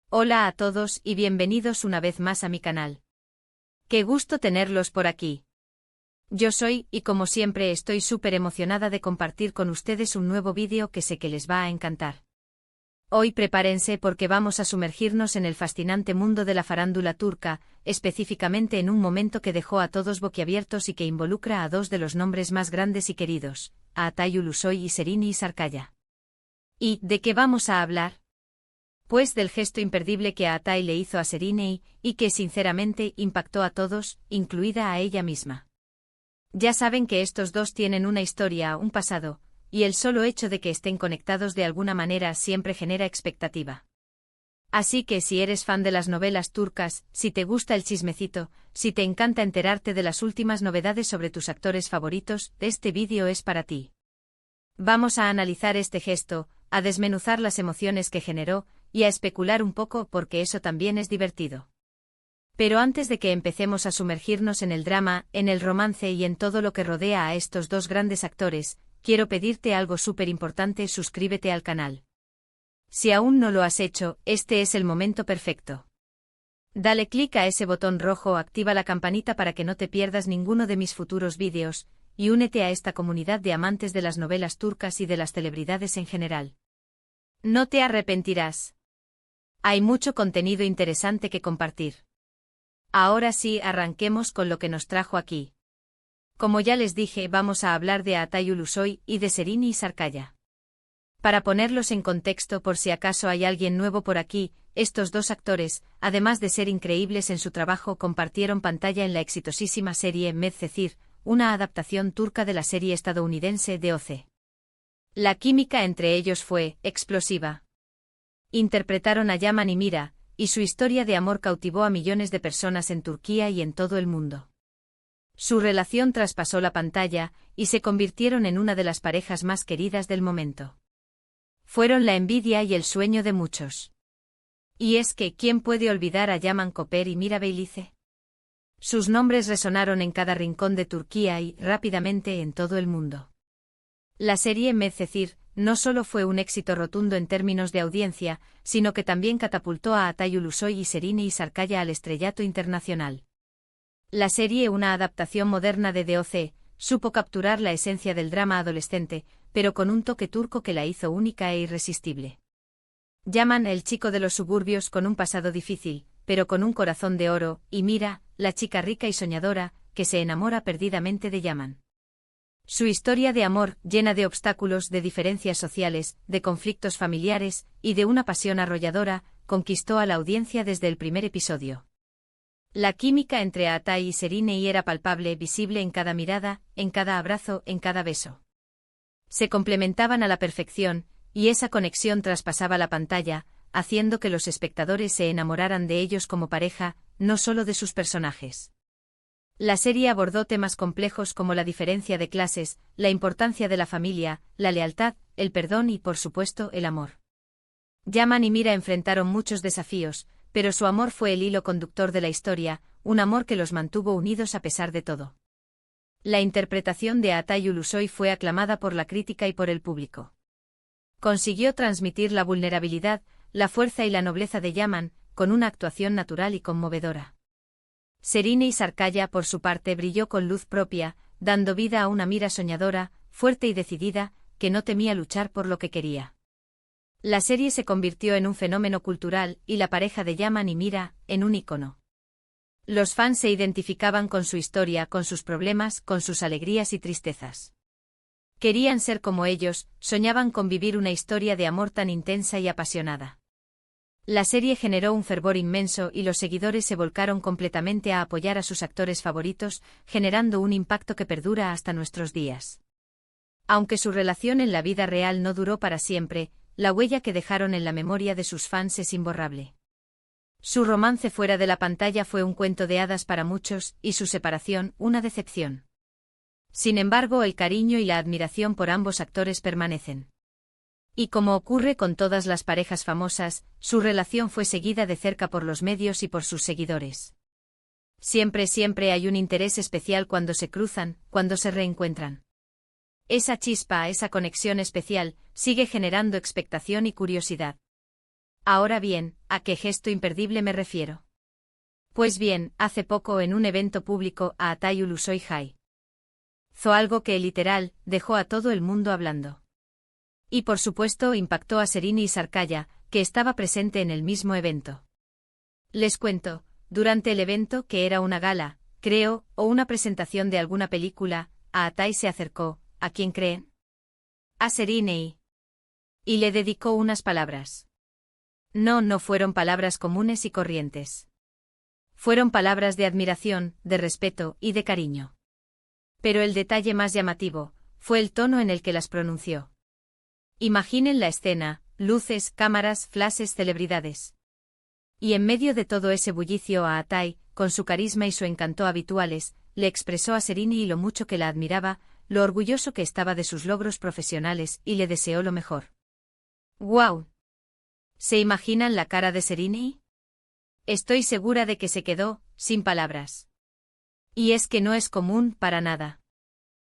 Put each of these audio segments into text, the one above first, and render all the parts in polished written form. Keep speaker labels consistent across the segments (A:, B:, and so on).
A: Hola a todos y bienvenidos una vez más a mi canal. Qué gusto tenerlos por aquí. Yo soy, y como siempre estoy súper emocionada de compartir con ustedes un nuevo vídeo que sé que les va a encantar. Hoy prepárense porque vamos a sumergirnos en el fascinante mundo de la farándula turca, específicamente en un momento que dejó a todos boquiabiertos y que involucra a dos de los nombres más grandes y queridos, a Atay Ulusoy y Serini Sarkaya. ¿Y de qué vamos a hablar? Pues del gesto imperdible que Atay le hizo a Serenei, y que sinceramente impactó a todos, incluida a ella misma. Ya saben que estos dos tienen una historia, un pasado, y el solo hecho de que estén conectados de alguna manera siempre genera expectativa. Así que si eres fan de las novelas turcas, si te gusta el chismecito, si te encanta enterarte de las últimas novedades sobre tus actores favoritos, este vídeo es para ti. Vamos a analizar este gesto, a desmenuzar las emociones que generó, y a especular un poco porque eso también es divertido. Pero antes de que empecemos a sumergirnos en el drama, en el romance y en todo lo que rodea a estos dos grandes actores, quiero pedirte algo súper importante: suscríbete al canal. Si aún no lo has hecho, este es el momento perfecto. Dale clic a ese botón rojo, activa la campanita para que no te pierdas ninguno de mis futuros vídeos, y únete a esta comunidad de amantes de las novelas turcas y de las celebridades en general. No te arrepentirás. Hay mucho contenido interesante que compartir. Ahora sí, arranquemos con lo que nos trajo aquí. Como ya les dije, vamos a hablar de Atay Ulusoy y de Serini Sarkaya. Para ponerlos en contexto por si acaso hay alguien nuevo por aquí, estos dos actores, además de ser increíbles en su trabajo, compartieron pantalla en la exitosísima serie Medcezir, una adaptación turca de la serie estadounidense de OC. La química entre ellos fue explosiva. Interpretaron a Yaman y Mira, y su historia de amor cautivó a millones de personas en Turquía y en todo el mundo. Su relación traspasó la pantalla, y se convirtieron en una de las parejas más queridas del momento. Fueron la envidia y el sueño de muchos. Y es que, ¿quién puede olvidar a Yaman Koper y Mira Beylice? Sus nombres resonaron en cada rincón de Turquía y, rápidamente, en todo el mundo. La serie Medcezir no solo fue un éxito rotundo en términos de audiencia, sino que también catapultó a Atay Ulusoy y Serini Sarkaya al estrellato internacional. La serie, una adaptación moderna de DOC, supo capturar la esencia del drama adolescente, pero con un toque turco que la hizo única e irresistible. Yaman, el chico de los suburbios con un pasado difícil, pero con un corazón de oro, y Mira, la chica rica y soñadora, que se enamora perdidamente de Yaman. Su historia de amor, llena de obstáculos, de diferencias sociales, de conflictos familiares, y de una pasión arrolladora, conquistó a la audiencia desde el primer episodio. La química entre Atay y Serenei era palpable, visible en cada mirada, en cada abrazo, en cada beso. Se complementaban a la perfección, y esa conexión traspasaba la pantalla, haciendo que los espectadores se enamoraran de ellos como pareja, no solo de sus personajes. La serie abordó temas complejos como la diferencia de clases, la importancia de la familia, la lealtad, el perdón y, por supuesto, el amor. Yaman y Mira enfrentaron muchos desafíos, pero su amor fue el hilo conductor de la historia, un amor que los mantuvo unidos a pesar de todo. La interpretación de Atay Ulusoy fue aclamada por la crítica y por el público. Consiguió transmitir la vulnerabilidad, la fuerza y la nobleza de Yaman, con una actuación natural y conmovedora. Serini Sarkaya, por su parte, brilló con luz propia, dando vida a una Mira soñadora, fuerte y decidida, que no temía luchar por lo que quería. La serie se convirtió en un fenómeno cultural, y la pareja de Yaman y Mira, en un ícono. Los fans se identificaban con su historia, con sus problemas, con sus alegrías y tristezas. Querían ser como ellos, soñaban con vivir una historia de amor tan intensa y apasionada. La serie generó un fervor inmenso y los seguidores se volcaron completamente a apoyar a sus actores favoritos, generando un impacto que perdura hasta nuestros días. Aunque su relación en la vida real no duró para siempre, la huella que dejaron en la memoria de sus fans es imborrable. Su romance fuera de la pantalla fue un cuento de hadas para muchos, y su separación, una decepción. Sin embargo, el cariño y la admiración por ambos actores permanecen. Y como ocurre con todas las parejas famosas, su relación fue seguida de cerca por los medios y por sus seguidores. Siempre hay un interés especial cuando se cruzan, cuando se reencuentran. Esa chispa, esa conexión especial, sigue generando expectación y curiosidad. Ahora bien, ¿a qué gesto imperdible me refiero? Pues bien, hace poco en un evento público Aatai Ulusoy hizo algo que literal dejó a todo el mundo hablando. Y por supuesto impactó a Serini y Sarkaya, que estaba presente en el mismo evento. Les cuento, durante el evento, que era una gala, creo, o una presentación de alguna película, Aatai se acercó, ¿a quién creen? A Serini. Y le dedicó unas palabras. No fueron palabras comunes y corrientes. Fueron palabras de admiración, de respeto y de cariño. Pero el detalle más llamativo fue el tono en el que las pronunció. Imaginen la escena, luces, cámaras, flashes, celebridades. Y en medio de todo ese bullicio Aatai, con su carisma y su encanto habituales, le expresó a Serini lo mucho que la admiraba, lo orgulloso que estaba de sus logros profesionales y le deseó lo mejor. ¡Guau! ¿Se imaginan la cara de Serini? Estoy segura de que se quedó, sin palabras. Y es que no es común, para nada,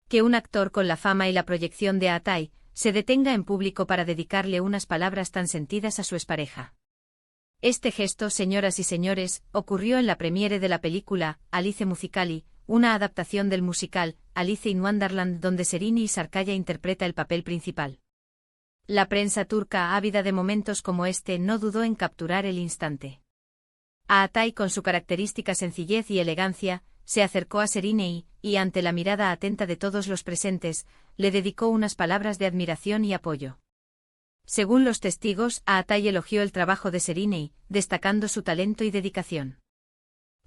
A: que un actor con la fama y la proyección de Aatai se detenga en público para dedicarle unas palabras tan sentidas a su expareja. Este gesto, señoras y señores, ocurrió en la premiere de la película Alice Musicali, una adaptación del musical Alice in Wonderland donde Serini y Sarkaya interpreta el papel principal. La prensa turca, ávida de momentos como este, no dudó en capturar el instante. Aatai, con su característica sencillez y elegancia, se acercó a Serini y, ante la mirada atenta de todos los presentes, le dedicó unas palabras de admiración y apoyo. Según los testigos, Aatai elogió el trabajo de Serini, destacando su talento y dedicación.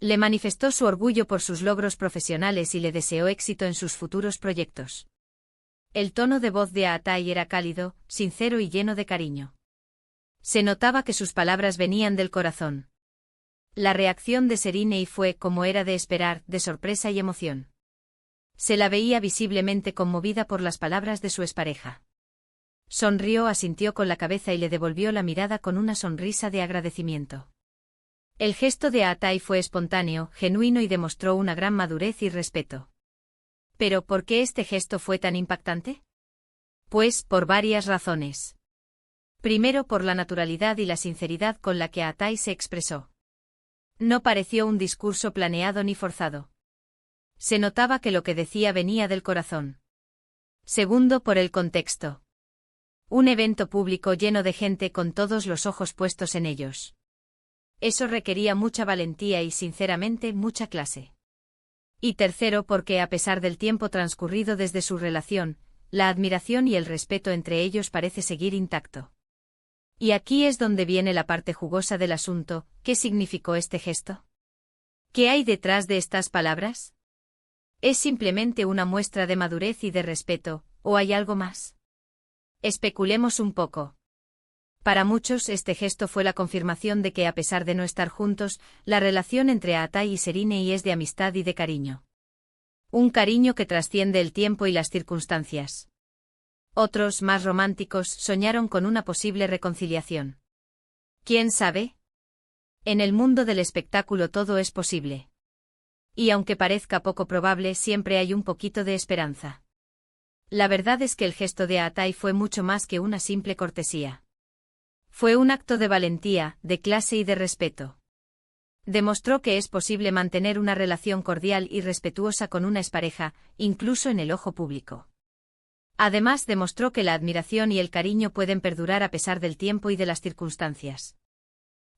A: Le manifestó su orgullo por sus logros profesionales y le deseó éxito en sus futuros proyectos. El tono de voz de Aatai era cálido, sincero y lleno de cariño. Se notaba que sus palabras venían del corazón. La reacción de Serini fue, como era de esperar, de sorpresa y emoción. Se la veía visiblemente conmovida por las palabras de su expareja. Sonrió, asintió con la cabeza y le devolvió la mirada con una sonrisa de agradecimiento. El gesto de Aatai fue espontáneo, genuino y demostró una gran madurez y respeto. ¿Pero por qué este gesto fue tan impactante? Pues, por varias razones. Primero, por la naturalidad y la sinceridad con la que Aatai se expresó. No pareció un discurso planeado ni forzado. Se notaba que lo que decía venía del corazón. Segundo, por el contexto. Un evento público lleno de gente con todos los ojos puestos en ellos. Eso requería mucha valentía y, sinceramente, mucha clase. Y tercero, porque a pesar del tiempo transcurrido desde su relación, la admiración y el respeto entre ellos parece seguir intacto. Y aquí es donde viene la parte jugosa del asunto. ¿Qué significó este gesto? ¿Qué hay detrás de estas palabras? ¿Es simplemente una muestra de madurez y de respeto, o hay algo más? Especulemos un poco. Para muchos este gesto fue la confirmación de que a pesar de no estar juntos, la relación entre Aatai y Serini es de amistad y de cariño. Un cariño que trasciende el tiempo y las circunstancias. Otros, más románticos, soñaron con una posible reconciliación. ¿Quién sabe? En el mundo del espectáculo todo es posible. Y aunque parezca poco probable, siempre hay un poquito de esperanza. La verdad es que el gesto de Aatai fue mucho más que una simple cortesía. Fue un acto de valentía, de clase y de respeto. Demostró que es posible mantener una relación cordial y respetuosa con una expareja, incluso en el ojo público. Además, demostró que la admiración y el cariño pueden perdurar a pesar del tiempo y de las circunstancias.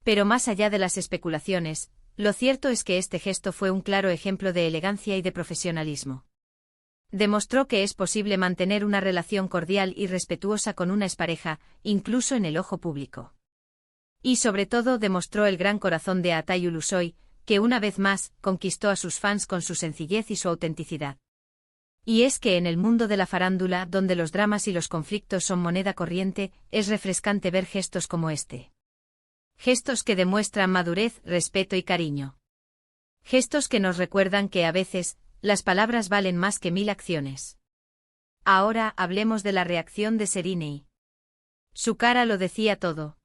A: Pero más allá de las especulaciones, lo cierto es que este gesto fue un claro ejemplo de elegancia y de profesionalismo. Demostró que es posible mantener una relación cordial y respetuosa con una expareja, incluso en el ojo público. Y sobre todo demostró el gran corazón de Aatai Ulusoy, que una vez más conquistó a sus fans con su sencillez y su autenticidad. Y es que en el mundo de la farándula, donde los dramas y los conflictos son moneda corriente, es refrescante ver gestos como este. Gestos que demuestran madurez, respeto y cariño. Gestos que nos recuerdan que a veces, las palabras valen más que 1000 acciones. Ahora hablemos de la reacción de Serini. Su cara lo decía todo.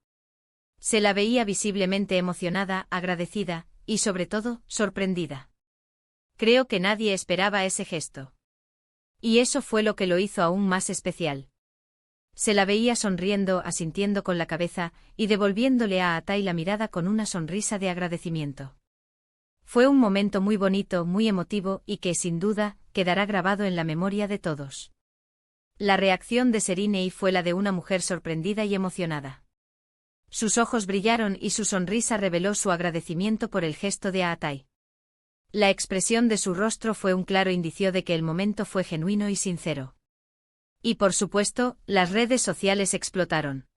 A: Se la veía visiblemente emocionada, agradecida, y sobre todo, sorprendida. Creo que nadie esperaba ese gesto. Y eso fue lo que lo hizo aún más especial. Se la veía sonriendo, asintiendo con la cabeza, y devolviéndole a Atay la mirada con una sonrisa de agradecimiento. Fue un momento muy bonito, muy emotivo, y que, sin duda, quedará grabado en la memoria de todos. La reacción de Serinei fue la de una mujer sorprendida y emocionada. Sus ojos brillaron y su sonrisa reveló su agradecimiento por el gesto de Atay. La expresión de su rostro fue un claro indicio de que el momento fue genuino y sincero. Y por supuesto, las redes sociales explotaron.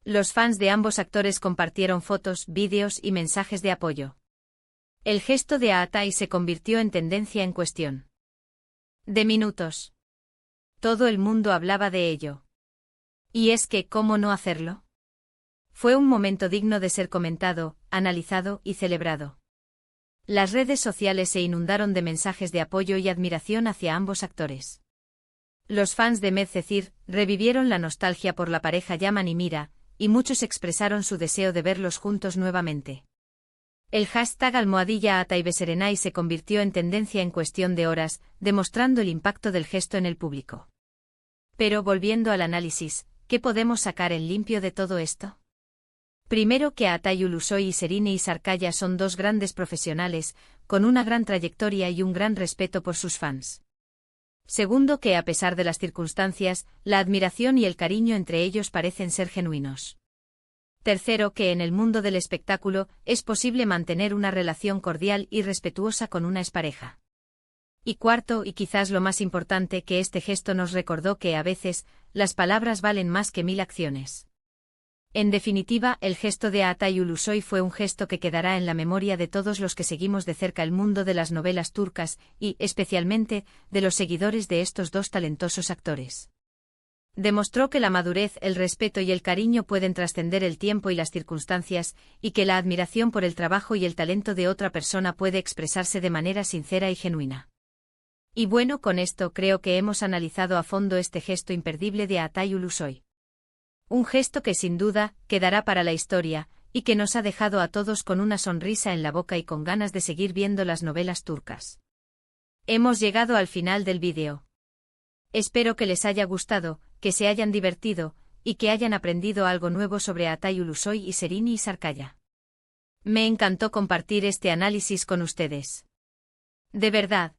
A: Los fans de ambos actores compartieron fotos, vídeos y mensajes de apoyo. El gesto de Atay se convirtió en tendencia en cuestión de minutos. Todo el mundo hablaba de ello. Y es que, ¿cómo no hacerlo? Fue un momento digno de ser comentado, analizado y celebrado. Las redes sociales se inundaron de mensajes de apoyo y admiración hacia ambos actores. Los fans de Medcezir revivieron la nostalgia por la pareja Yaman y Mira, y muchos expresaron su deseo de verlos juntos nuevamente. El hashtag #AtayBeSerenay se convirtió en tendencia en cuestión de horas, demostrando el impacto del gesto en el público. Pero volviendo al análisis, ¿qué podemos sacar en limpio de todo esto? Primero que Atay Ulusoy y Serinei Sarkaya son dos grandes profesionales, con una gran trayectoria y un gran respeto por sus fans. Segundo que a pesar de las circunstancias, la admiración y el cariño entre ellos parecen ser genuinos. Tercero que en el mundo del espectáculo es posible mantener una relación cordial y respetuosa con una expareja. Y cuarto, y quizás lo más importante, que este gesto nos recordó que a veces, las palabras valen más que 1000 acciones. En definitiva, el gesto de Atay Ulusoy fue un gesto que quedará en la memoria de todos los que seguimos de cerca el mundo de las novelas turcas y, especialmente, de los seguidores de estos dos talentosos actores. Demostró que la madurez, el respeto y el cariño pueden trascender el tiempo y las circunstancias, y que la admiración por el trabajo y el talento de otra persona puede expresarse de manera sincera y genuina. Y bueno, con esto creo que hemos analizado a fondo este gesto imperdible de Atay Ulusoy. Un gesto que sin duda quedará para la historia, y que nos ha dejado a todos con una sonrisa en la boca y con ganas de seguir viendo las novelas turcas. Hemos llegado al final del vídeo. Espero que les haya gustado, que se hayan divertido, y que hayan aprendido algo nuevo sobre Atay Ulusoy y Serinei Sarkaya. Me encantó compartir este análisis con ustedes. De verdad.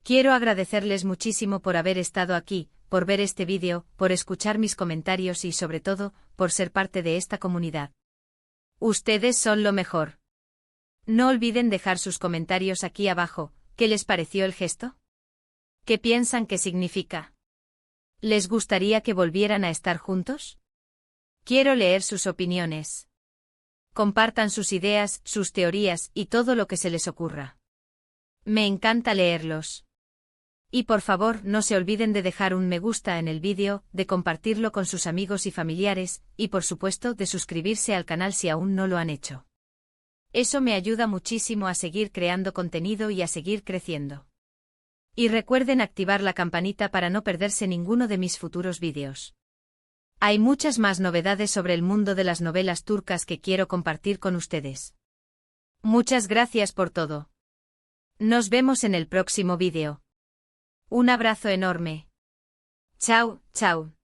A: Quiero agradecerles muchísimo por haber estado aquí, por ver este vídeo, por escuchar mis comentarios y sobre todo, por ser parte de esta comunidad. Ustedes son lo mejor. No olviden dejar sus comentarios aquí abajo. ¿Qué les pareció el gesto? ¿Qué piensan que significa? ¿Les gustaría que volvieran a estar juntos? Quiero leer sus opiniones. Compartan sus ideas, sus teorías y todo lo que se les ocurra. Me encanta leerlos. Y por favor no se olviden de dejar un me gusta en el vídeo, de compartirlo con sus amigos y familiares, y por supuesto de suscribirse al canal si aún no lo han hecho. Eso me ayuda muchísimo a seguir creando contenido y a seguir creciendo. Y recuerden activar la campanita para no perderse ninguno de mis futuros vídeos. Hay muchas más novedades sobre el mundo de las novelas turcas que quiero compartir con ustedes. Muchas gracias por todo. Nos vemos en el próximo vídeo. Un abrazo enorme. Chao, chao.